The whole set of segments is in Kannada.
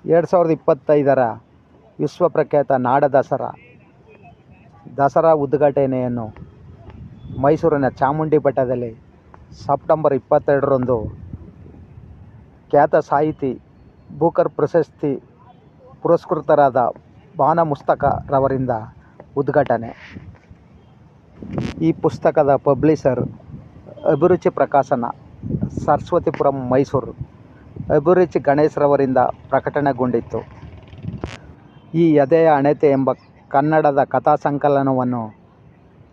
2025ರ ವಿಶ್ವಪ್ರಖ್ಯಾತ ನಾಡ ದಸರಾ ಉದ್ಘಾಟನೆಯನ್ನು ಮೈಸೂರಿನ ಚಾಮುಂಡಿ ಬೆಟ್ಟದಲ್ಲಿ ಸೆಪ್ಟೆಂಬರ್ 22ರಂದು ಖ್ಯಾತ ಸಾಹಿತಿ ಬೂಕರ್ ಪ್ರಶಸ್ತಿ ಪುರಸ್ಕೃತರಾದ ಬಾನ ಮುಸ್ತಕರವರಿಂದ ಉದ್ಘಾಟನೆ. ಈ ಪುಸ್ತಕದ ಪಬ್ಲಿಷರ್ ಅಭಿರುಚಿ ಪ್ರಕಾಶನ, ಸರಸ್ವತಿಪುರಂ, ಮೈಸೂರು. ಅಭಿರುಚಿ ಗಣೇಶ್ರವರಿಂದ ಪ್ರಕಟಣೆಗೊಂಡಿತ್ತು. ಈ ಎದೆಯ ಹಣತೆ ಎಂಬ ಕನ್ನಡದ ಕಥಾಸಂಕಲನವನ್ನು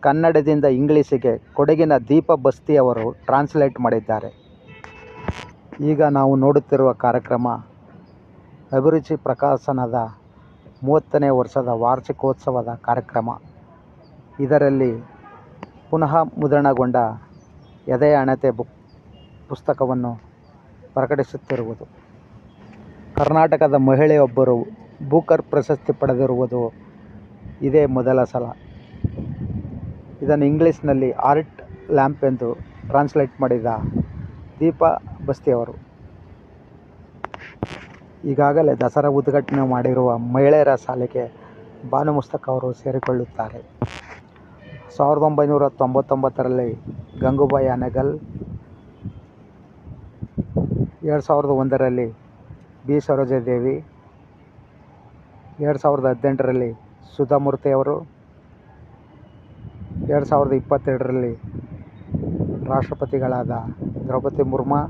ಕನ್ನಡದಿಂದ ಇಂಗ್ಲಿಷಿಗೆ ಕೊಡಗಿನ ದೀಪ ಬಸ್ತಿಯವರು ಟ್ರಾನ್ಸ್ಲೇಟ್ ಮಾಡಿದ್ದಾರೆ. ಈಗ ನಾವು ನೋಡುತ್ತಿರುವ ಕಾರ್ಯಕ್ರಮ ಅಭಿರುಚಿ ಪ್ರಕಾಶನದ 30ನೇ ವರ್ಷದ ವಾರ್ಷಿಕೋತ್ಸವದ ಕಾರ್ಯಕ್ರಮ. ಇದರಲ್ಲಿ ಪುನಃ ಮುದ್ರಣಗೊಂಡ ಎದೆಯ ಹಣತೆ ಪುಸ್ತಕವನ್ನು ಪ್ರಕಟಿಸುತ್ತಿರುವುದು. ಕರ್ನಾಟಕದ ಮಹಿಳೆಯೊಬ್ಬರು ಬೂಕರ್ ಪ್ರಶಸ್ತಿ ಪಡೆದಿರುವುದು ಇದೇ ಮೊದಲ ಸಲ. ಇದನ್ನು ಇಂಗ್ಲಿಷ್ನಲ್ಲಿ ಆರ್ಟ್ ಲ್ಯಾಂಪ್ ಎಂದು ಟ್ರಾನ್ಸ್ಲೇಟ್ ಮಾಡಿದ ದೀಪಾ ಬಸ್ತಿಯವರು. ಈಗಾಗಲೇ ದಸರಾ ಉದ್ಘಾಟನೆ ಮಾಡಿರುವ ಮಹಿಳೆಯರ ಸಾಲಿಗೆ ಬಾನು ಮುಸ್ತಕ್ ಅವರು ಸೇರಿಕೊಳ್ಳುತ್ತಾರೆ. 1999ರಲ್ಲಿ ಗಂಗೂಬಾಯಿ ಹಾನಗಲ್, 2001ರಲ್ಲಿ ಬಿ. ಸರೋಜಾದೇವಿ, 2018ರಲ್ಲಿ ಸುಧಾಮೂರ್ತಿಯವರು, 2022ರಲ್ಲಿ ರಾಷ್ಟ್ರಪತಿಗಳಾದ ದ್ರೌಪದಿ ಮುರ್ಮು,